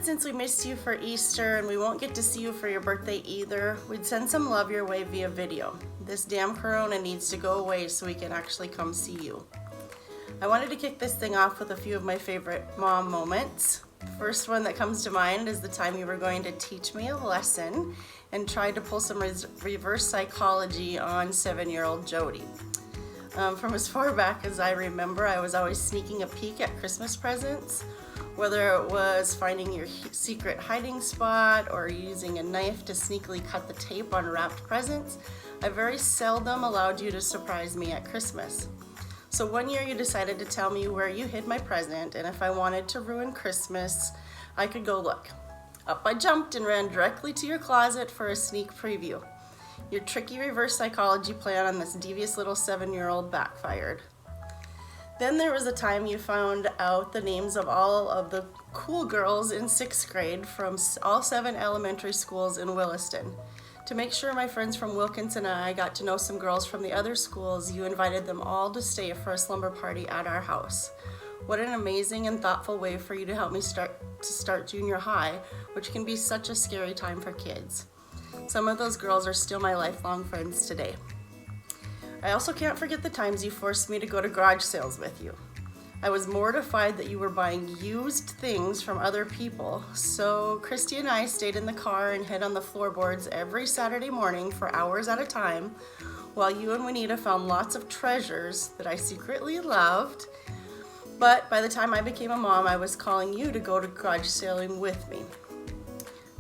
that since we missed you for Easter and we won't get to see you for your birthday either, we'd send some love your way via video. This damn corona needs to go away so we can actually come see you. I wanted to kick this thing off with a few of my favorite mom moments. The first one that comes to mind is the time you were going to teach me a lesson and tried to pull some reverse psychology on 7-year-old Jody. From as far back as I remember, I was always sneaking a peek at Christmas presents, whether it was finding your secret hiding spot or using a knife to sneakily cut the tape on wrapped presents. I very seldom allowed you to surprise me at Christmas. So one year you decided to tell me where you hid my present, and if I wanted to ruin Christmas, I could go look. Up I jumped and ran directly to your closet for a sneak preview. Your tricky reverse psychology plan on this devious little 7-year-old backfired. Then there was a time you found out the names of all of the cool girls in 6th grade from all 7 elementary schools in Williston. To make sure my friends from Wilkinson and I got to know some girls from the other schools, you invited them all to stay for a slumber party at our house. What an amazing and thoughtful way for you to help me start junior high, which can be such a scary time for kids. Some of those girls are still my lifelong friends today. I also can't forget the times you forced me to go to garage sales with you. I was mortified that you were buying used things from other people, so Christy and I stayed in the car and hid on the floorboards every Saturday morning for hours at a time, while you and Juanita found lots of treasures that I secretly loved. But by the time I became a mom, I was calling you to go to garage selling with me.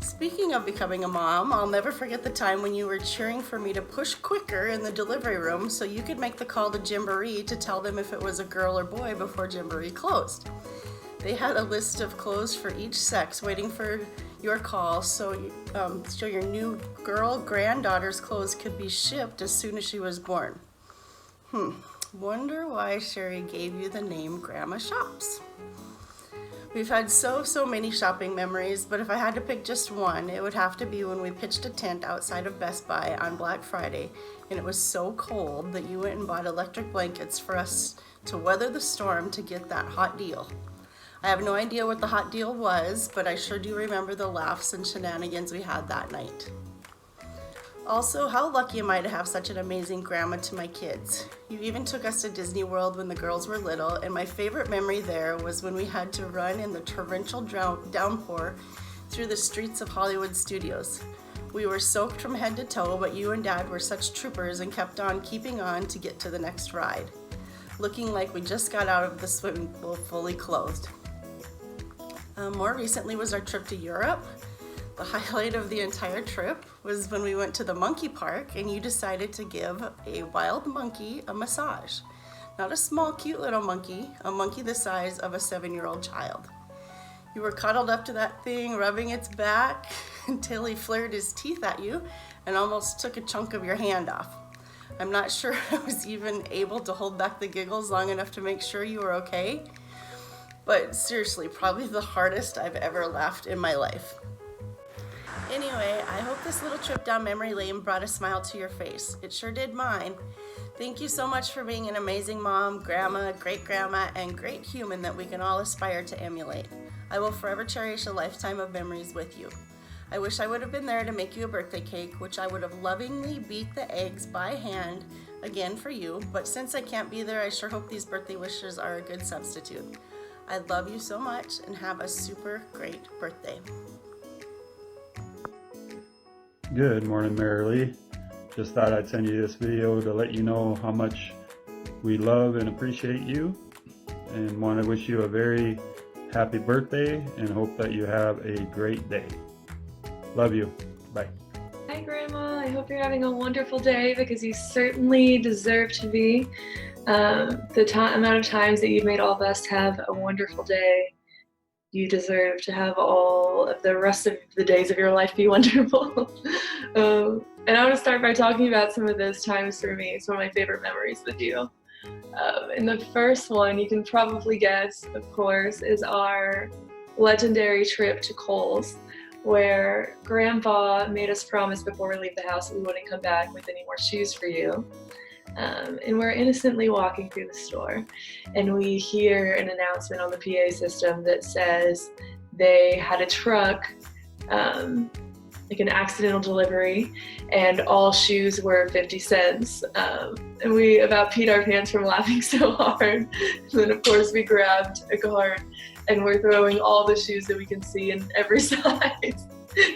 Speaking of becoming a mom, I'll never forget the time when you were cheering for me to push quicker in the delivery room so you could make the call to Gymboree to tell them if it was a girl or boy before Gymboree closed. They had a list of clothes for each sex waiting for your call, so your new girl granddaughter's clothes could be shipped as soon as she was born. Wonder why Sherry gave you the name Grandma Shops. We've had so many shopping memories, but if I had to pick just one, it would have to be when we pitched a tent outside of Best Buy on Black Friday, and it was so cold that you went and bought electric blankets for us to weather the storm to get that hot deal. I have no idea what the hot deal was, but I sure do remember the laughs and shenanigans we had that night. Also, how lucky am I to have such an amazing grandma to my kids. You even took us to Disney World when the girls were little, and my favorite memory there was when we had to run in the torrential downpour through the streets of Hollywood Studios. We were soaked from head to toe, but you and Dad were such troopers and kept on keeping on to get to the next ride, looking like we just got out of the swimming pool fully clothed. More recently was our trip to Europe. The highlight of the entire trip was when we went to the monkey park and you decided to give a wild monkey a massage. Not a small, cute little monkey, a monkey the size of a 7-year-old child. You were cuddled up to that thing, rubbing its back until he flared his teeth at you and almost took a chunk of your hand off. I'm not sure I was even able to hold back the giggles long enough to make sure you were okay, but seriously, probably the hardest I've ever laughed in my life. Anyway, I hope this little trip down memory lane brought a smile to your face. It sure did mine. Thank you so much for being an amazing mom, grandma, great-grandma, and great human that we can all aspire to emulate. I will forever cherish a lifetime of memories with you. I wish I would have been there to make you a birthday cake, which I would have lovingly beat the eggs by hand again for you, but since I can't be there, I sure hope these birthday wishes are a good substitute. I love you so much and have a super great birthday. Good morning, Mary Lee. Just thought I'd send you this video to let you know how much we love and appreciate you, and want to wish you a very happy birthday and hope that you have a great day. Love you. Bye. Hi, Grandma. I hope you're having a wonderful day because you certainly deserve to be. The amount of times that you've made all of us have a wonderful day, you deserve to have all of the rest of the days of your life be wonderful. And I want to start by talking about some of those times for me, some of my favorite memories with you. And the first one, you can probably guess, of course, is our legendary trip to Kohl's, where Grandpa made us promise before we leave the house that we wouldn't come back with any more shoes for you. And we're innocently walking through the store, and we hear an announcement on the PA system that says they had a truck, like an accidental delivery, and all shoes were 50 cents. And we about peed our pants from laughing so hard. And then of course we grabbed a cart and we're throwing all the shoes that we can see in every size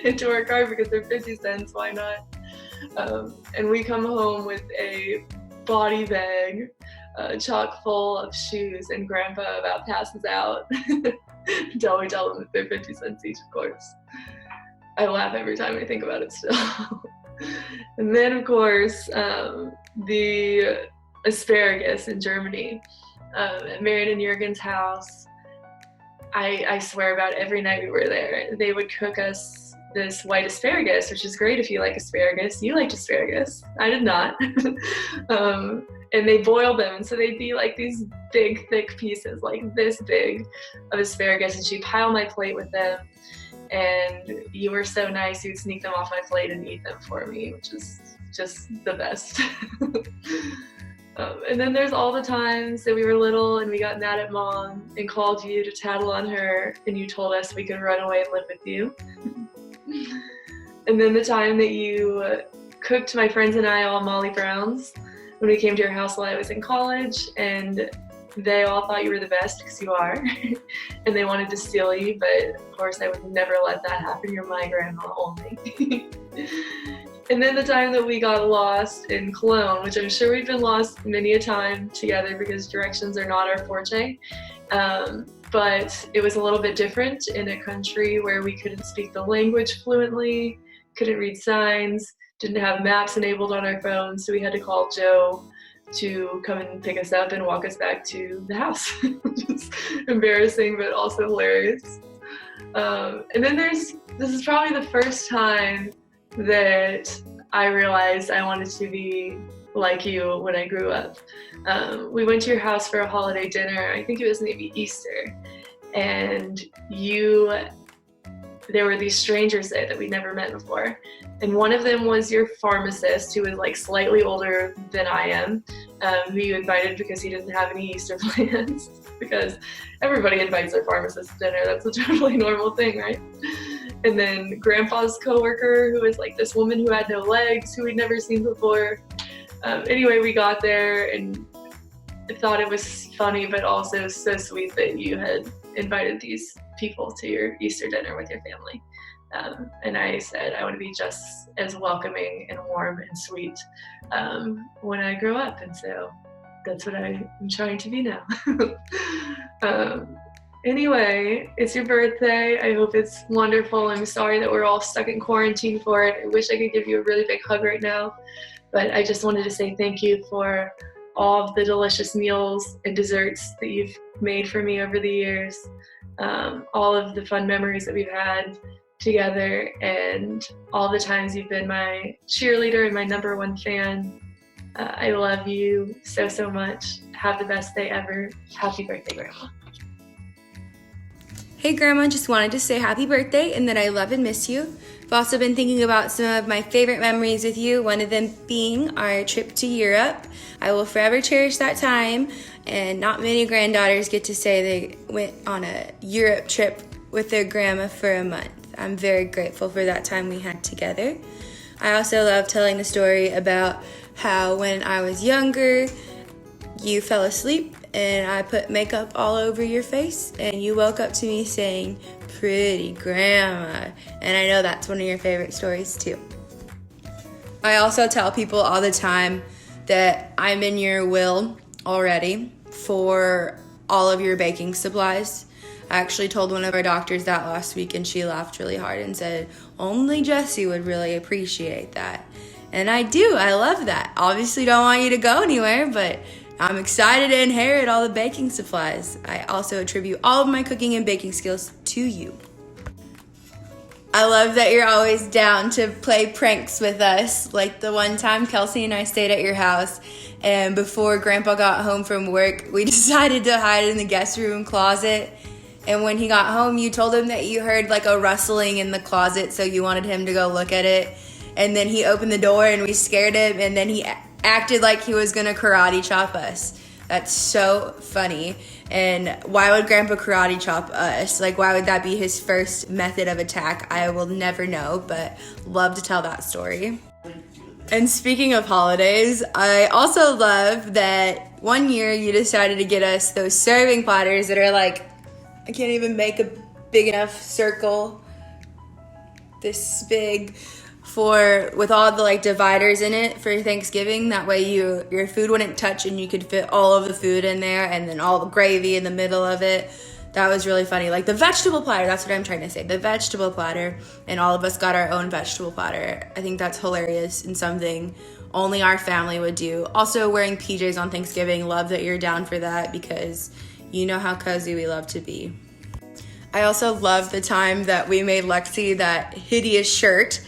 into our car because they're 50 cents, why not? And we come home with a body bag chock full of shoes, and Grandpa about passes out until we tell him that they're 50 cents each, of course. I laugh every time I think about it still. And then of course, the asparagus in Germany, at Marion and Jurgen's house. I swear about every night we were there, they would cook us this white asparagus, which is great if you like asparagus. You liked asparagus. I did not. And they boiled them, and so they'd be like these big, thick pieces, like this big, of asparagus, and she'd pile my plate with them. And you were so nice, you'd sneak them off my plate and eat them for me, which is just the best. And then there's all the times that we were little and we got mad at Mom and called you to tattle on her, and you told us we could run away and live with you. And then the time that you cooked my friends and I all Molly Browns when we came to your house while I was in college, and they all thought you were the best, because you are, and they wanted to steal you, but of course I would never let that happen. You're my grandma only. And then the time that we got lost in Cologne, which I'm sure we've been lost many a time together because directions are not our forte, but it was a little bit different in a country where we couldn't speak the language fluently, couldn't read signs, didn't have maps enabled on our phones, so we had to call Joe to come and pick us up and walk us back to the house, which is embarrassing but also hilarious. And then this is probably the first time that I realized I wanted to be like you when I grew up. We went to your house for a holiday dinner, I think it was maybe Easter, and there were these strangers there that we'd never met before. And one of them was your pharmacist, who was like slightly older than I am, who you invited because he didn't have any Easter plans, because everybody invites their pharmacist to dinner. That's a totally normal thing, right? And then Grandpa's coworker, who was like this woman who had no legs, who we'd never seen before. Anyway, we got there and I thought it was funny, but also so sweet that you had invited these people to your Easter dinner with your family. And I said, I want to be just as welcoming and warm and sweet when I grow up. And so that's what I'm trying to be now. Anyway, it's your birthday. I hope it's wonderful. I'm sorry that we're all stuck in quarantine for it. I wish I could give you a really big hug right now, but I just wanted to say thank you for all of the delicious meals and desserts that you've made for me over the years, all of the fun memories that we've had together, and all the times you've been my cheerleader and my #1 fan. I love you so, so much. Have the best day ever. Happy birthday, Grandma. Hey Grandma, just wanted to say happy birthday and that I love and miss you. I've also been thinking about some of my favorite memories with you, one of them being our trip to Europe. I will forever cherish that time, and not many granddaughters get to say they went on a Europe trip with their grandma for a month. I'm very grateful for that time we had together. I also love telling the story about how when I was younger, you fell asleep and I put makeup all over your face and you woke up to me saying, "Pretty grandma." And I know that's one of your favorite stories too. I also tell people all the time that I'm in your will already for all of your baking supplies. I actually told one of our doctors that last week and she laughed really hard and said, only Jessie would really appreciate that. And I do, I love that. Obviously don't want you to go anywhere, but I'm excited to inherit all the baking supplies. I also attribute all of my cooking and baking skills to you. I love that you're always down to play pranks with us. Like the one time Kelsey and I stayed at your house, and before Grandpa got home from work, we decided to hide in the guest room closet. And when he got home, you told him that you heard like a rustling in the closet, so you wanted him to go look at it. And then he opened the door and we scared him, and then he acted like he was gonna karate chop us. That's so funny. And why would Grandpa karate chop us? Like, why would that be his first method of attack? I will never know, but love to tell that story. And speaking of holidays, I also love that one year you decided to get us those serving platters that are like, I can't even make a big enough circle, this big, with all the like dividers in it for Thanksgiving. That way your food wouldn't touch and you could fit all of the food in there, and then all the gravy in the middle of it. That was really funny. Like the vegetable platter, that's what I'm trying to say. The vegetable platter, and all of us got our own vegetable platter. I think that's hilarious and something only our family would do. Also, wearing PJs on Thanksgiving, love that you're down for that, because you know how cozy we love to be. I also love the time that we made Lexi that hideous shirt.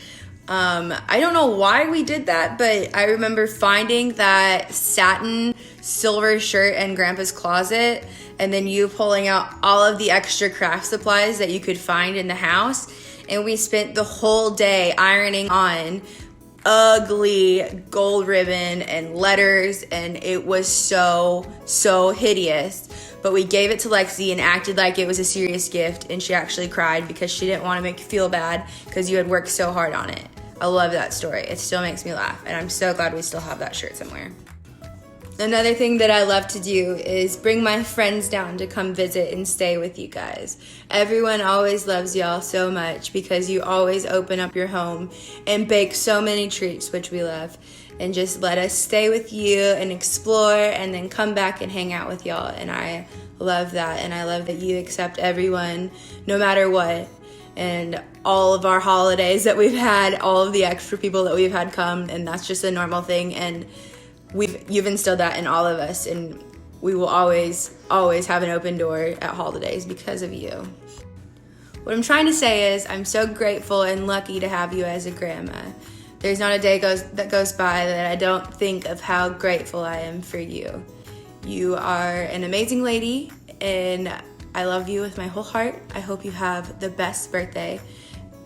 I don't know why we did that, but I remember finding that satin silver shirt in Grandpa's closet, and then you pulling out all of the extra craft supplies that you could find in the house, and we spent the whole day ironing on ugly gold ribbon and letters, and it was so hideous. But we gave it to Lexi and acted like it was a serious gift, and she actually cried because she didn't want to make you feel bad because you had worked so hard on it. I love that story. It still makes me laugh, and I'm so glad we still have that shirt somewhere. Another thing that I love to do is bring my friends down to come visit and stay with you guys. Everyone always loves y'all so much because you always open up your home and bake so many treats, which we love, and just let us stay with you and explore and then come back and hang out with y'all. And I love that, and I love that you accept everyone no matter what. And all of our holidays that we've had, all of the extra people that we've had come, and that's just a normal thing. And you've instilled that in all of us, and we will always have an open door at holidays because of you. What I'm trying to say is I'm so grateful and lucky to have you as a grandma. There's not a day that goes by that I don't think of how grateful I am for you. You are an amazing lady, and I love you with my whole heart. I hope you have the best birthday,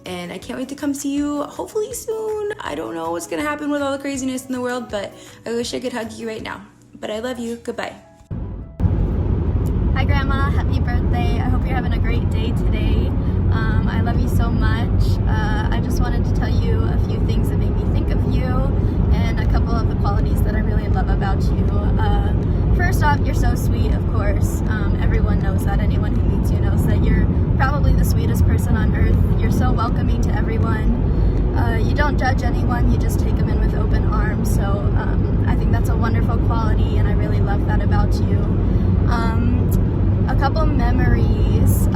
and I can't wait to come see you hopefully soon. I don't know what's gonna happen with all the craziness in the world, but I wish I could hug you right now. But I love you. Goodbye. Hi Grandma, happy birthday. I hope you're having a great day today. I love you so much. I just wanted to tell you a few things that make me think of you and a couple of the qualities that I really love about you. First off, you're so sweet, of course. Everyone knows that. Anyone who meets you knows that you're probably the sweetest person on earth. You're so welcoming to everyone. You don't judge anyone, you just take them in with open arms. So I think that's a wonderful quality, and I really love that about you. A couple memories.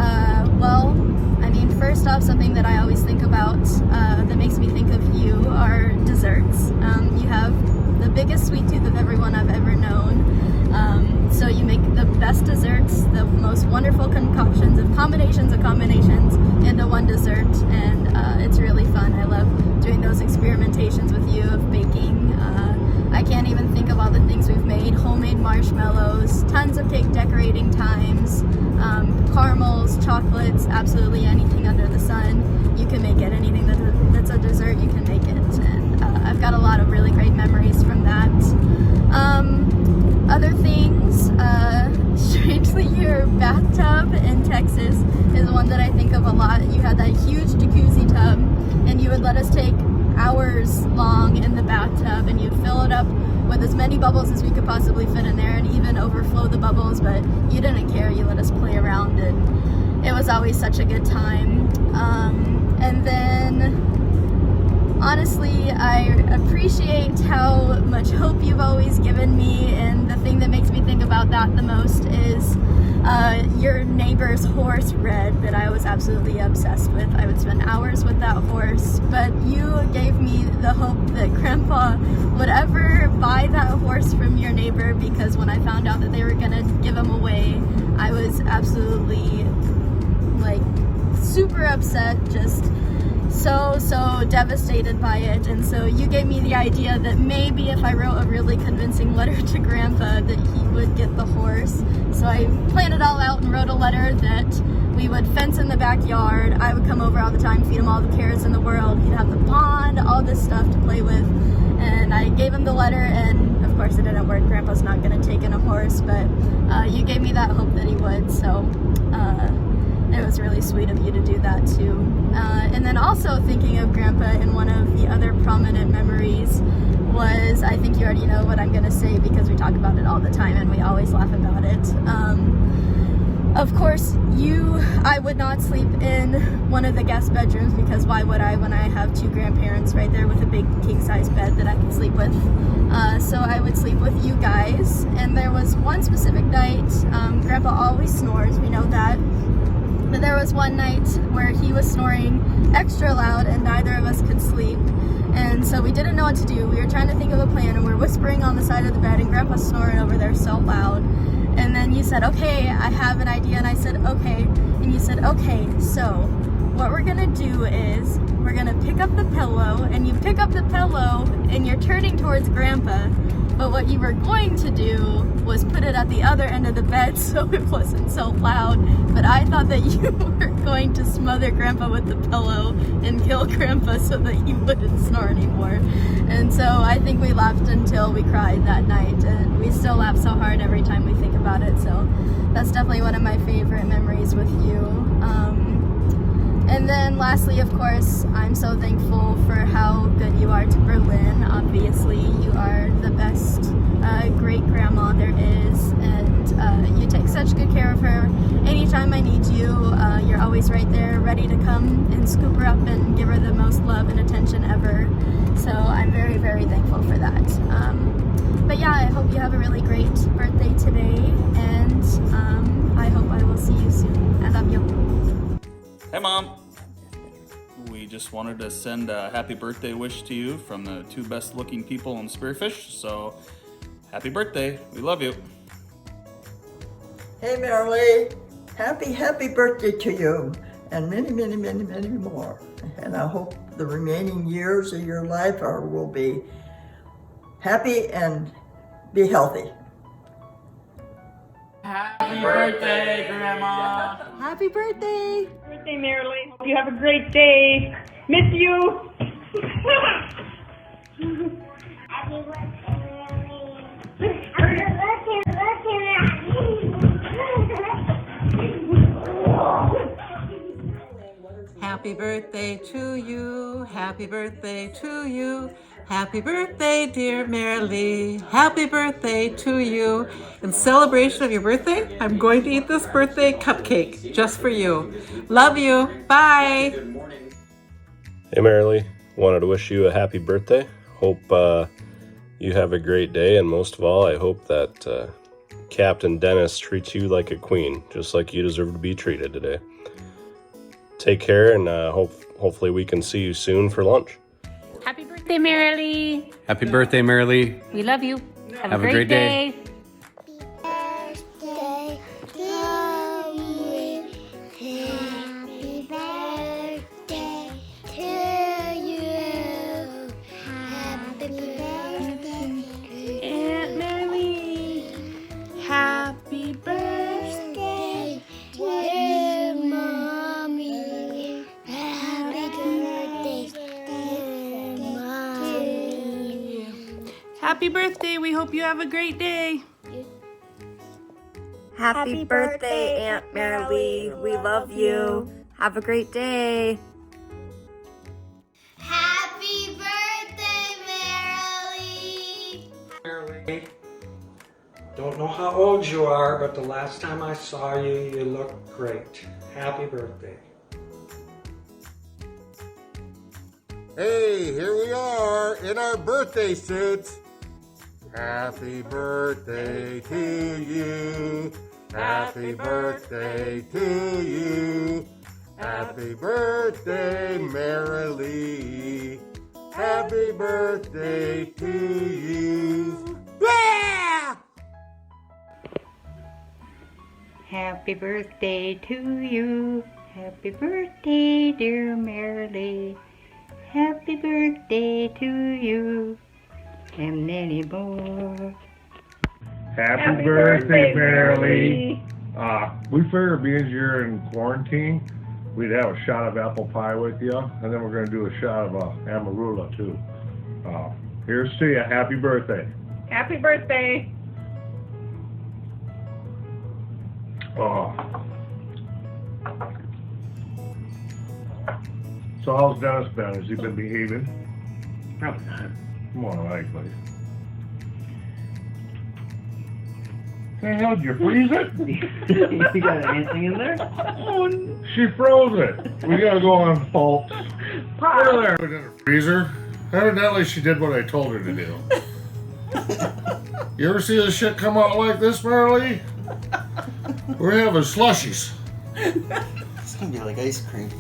First off, something that I always think about that makes me think of you are desserts. You have the biggest sweet tooth of everyone I've ever known. So you make the best desserts, the most wonderful concoctions of combinations into one dessert, and it's really fun. I love doing those experimentations with you of baking. I can't even think of all the things we've made. Homemade marshmallows, tons of cake decorating times, caramels, chocolates, absolutely anything under the sun. You can make it. Anything that's a dessert, you can make it. And I've got a lot of really great memories from that. Other things, strangely, your bathtub in Texas is one that I think of a lot. You had that huge jacuzzi tub, and you would let us take hours long in the bathtub, and you'd fill it up with as many bubbles as we could possibly fit in there, and even overflow the bubbles, but you didn't care. You let us play around, and it was always such a good time. And then honestly, I appreciate how much hope you've always given me, and the thing that makes me think about that the most is your neighbor's horse, Red, that I was absolutely obsessed with. I would spend hours with that horse, but you gave me the hope that Grandpa would ever buy that horse from your neighbor, because when I found out that they were gonna give him away, I was absolutely super upset, just so devastated by it. And so you gave me the idea that maybe if I wrote a really convincing letter to Grandpa that he would get the horse. So I planned it all out and wrote a letter that we would fence in the backyard. I would come over all the time, feed him all the carrots in the world. He'd have the pond, all this stuff to play with. And I gave him the letter, and of of course it didn't work. Grandpa's not going to take in a horse, but you gave me that hope that he would, so it was really sweet of you to do that too. And then also thinking of Grandpa in one of the other prominent memories was, I think you already know what I'm going to say because we talk about it all the time and we always laugh about it. Of course, I would not sleep in one of the guest bedrooms because why would I when I have two grandparents right there with a big king-size bed that I can sleep with. So I would sleep with you guys. And there was one specific night, Grandpa always snores, we know that. But there was one night where he was snoring extra loud and neither of us could sleep. And so we didn't know what to do. We were trying to think of a plan and we were whispering on the side of the bed and Grandpa's snoring over there so loud. And then you said, okay, I have an idea. And I said, okay. And you said, okay, so what we're gonna do is we're gonna pick up the pillow, and you pick up the pillow and you're turning towards Grandpa. But what you were going to do was put it at the other end of the bed so it wasn't so loud. But I thought that you were going to smother Grandpa with the pillow and kill Grandpa so that he wouldn't snore anymore. And so I think we laughed until we cried that night, and we still laugh so hard every time we think about it. So that's definitely one of my favorite memories with you. And then lastly, of course, I'm so thankful for how good you are to Berlin. Obviously, you are the best great-grandma there is, and you take such good care of her. Anytime I need you, you're always right there, ready to come and scoop her up and give her the most love and attention ever. So I'm very, very thankful for that. But yeah, I hope you have a really great birthday today, and I hope I will see you soon. I love you. Hey Mom! We just wanted to send a happy birthday wish to you from the two best looking people in Spearfish, so happy birthday, we love you. Hey Marilee, happy birthday to you, and many, many, many, many more. And I hope the remaining years of your life will be happy and be healthy. Happy birthday, Grandma! Happy birthday! Birthday, Marilee. Hope you have a great day. Miss you. Happy birthday, Marilee. Happy birthday to you. Happy birthday to you. Happy birthday, dear Marilee. Happy birthday to you. In celebration of your birthday, I'm going to eat this birthday cupcake just for you. Love you. Bye. Hey Marilee, wanted to wish you a happy birthday. Hope you have a great day, and most of all, I hope that Captain Dennis treats you like a queen, just like you deserve to be treated today. Take care, and hopefully we can see you soon for lunch. Happy birthday, Marilee. Happy birthday, Marilee. We love you. Have a great day. Happy birthday, we hope you have a great day. Happy birthday, Aunt Marilee. We love you. Have a great day. Happy birthday, Marilee. Marilee, don't know how old you are, but the last time I saw you, you looked great. Happy birthday. Hey, here we are in our birthday suits. Happy birthday to you. Happy birthday to you. Happy birthday, Marilee. Happy birthday to you. Yeah! Happy birthday to you. Happy birthday, dear Marilee. Happy birthday to you. And many more. Happy birthday, Marilee. We figured because you're in quarantine, we'd have a shot of apple pie with you, and then we're going to do a shot of Amarula too. Here's to you. Happy birthday. Happy birthday. Oh. So how's Dennis been? Has he been behaving? Probably not. More likely. Hey, how'd you freeze it? You got anything in there? She froze it. We gotta go on fault. Put her there. Put it in the freezer. Evidently, she did what I told her to do. You ever see this shit come out like this, Marilee? We're having slushies. It's gonna be like ice cream.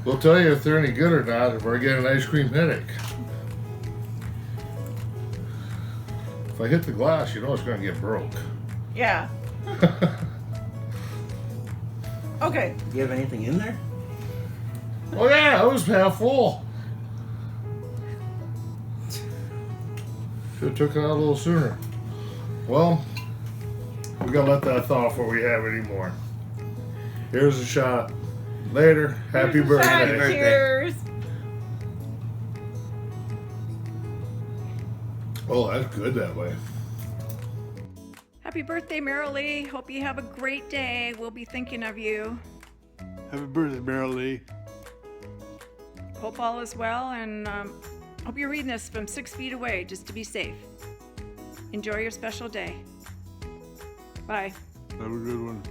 We'll tell you if they're any good or not if we're getting an ice cream headache. If I hit the glass, you know it's gonna get broke. Yeah. Okay. Do you have anything in there? Oh yeah, it was half full. Should've took it out a little sooner. Well, we gotta let that thaw before we have any more. Here's a shot. Later. Happy birthday. Happy birthday. Cheers. Oh, that's good that way. Happy birthday, Marilee. Hope you have a great day. We'll be thinking of you. Happy birthday, Marilee. Hope all is well, and hope you're reading this from 6 feet away just to be safe. Enjoy your special day. Bye. Have a good one.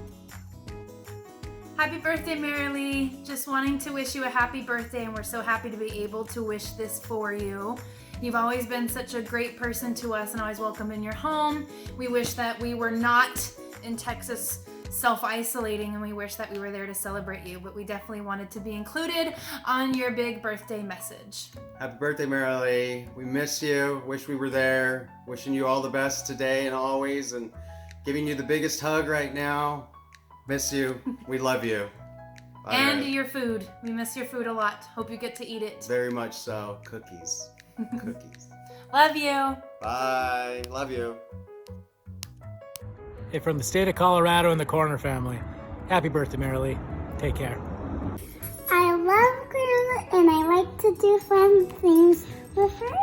Happy birthday, Marilee. Just wanting to wish you a happy birthday, and we're so happy to be able to wish this for you. You've always been such a great person to us and always welcome in your home. We wish that we were not in Texas self-isolating, and we wish that we were there to celebrate you, but we definitely wanted to be included on your big birthday message. Happy birthday, Marilee. We miss you. Wish we were there. Wishing you all the best today and always, and giving you the biggest hug right now. Miss you. We love you. All And right. your food. We miss your food a lot. Hope you get to eat it. Very much so. Cookies. Cookies. Love you. Bye. Love you. Hey, from the state of Colorado and the Corner family. Happy birthday, Marilee. Take care. I love Grandma and I like to do fun things with her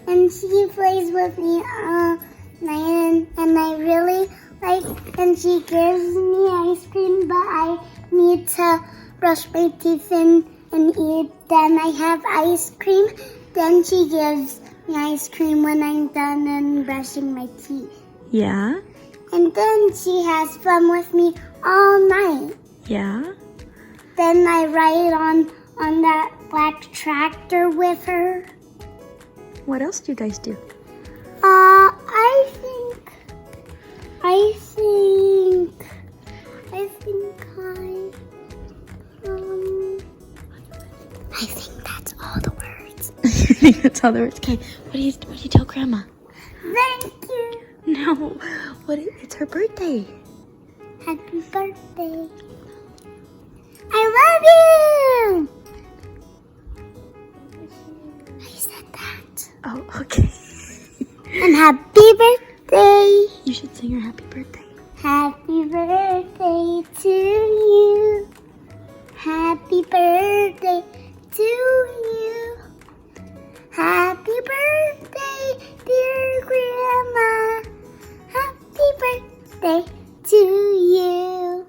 and she plays with me all night and I really like and she gives me ice cream but I need to brush my teeth and eat. Then I have ice cream. Then she gives me ice cream when I'm done and brushing my teeth. Yeah? And then she has fun with me all night. Yeah? Then I ride on that black tractor with her. What else do you guys do? I think that's all the words. You think that's all the words? Okay, what do you tell Grandma? Thank you. No, it's her birthday. Happy birthday. I love you. I said that. Oh, okay. And happy birthday. You should sing her happy birthday. Happy birthday to you. Happy birthday to you. Happy birthday, dear Grandma. Happy birthday to you.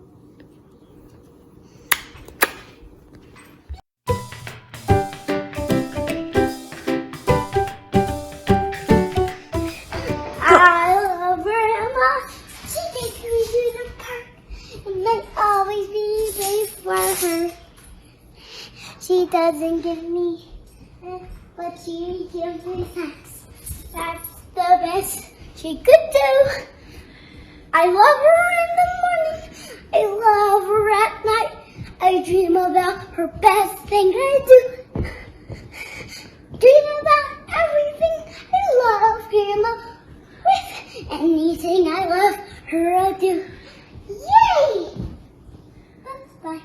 I love Grandma. She takes me to the park and I always be there for her. She doesn't give me, but she gives me sex. That's the best she could do. I love her in the morning. I love her at night. I dream about her best thing I do. Dream about everything I love Grandma. With anything I love her, I do. Yay! Bye.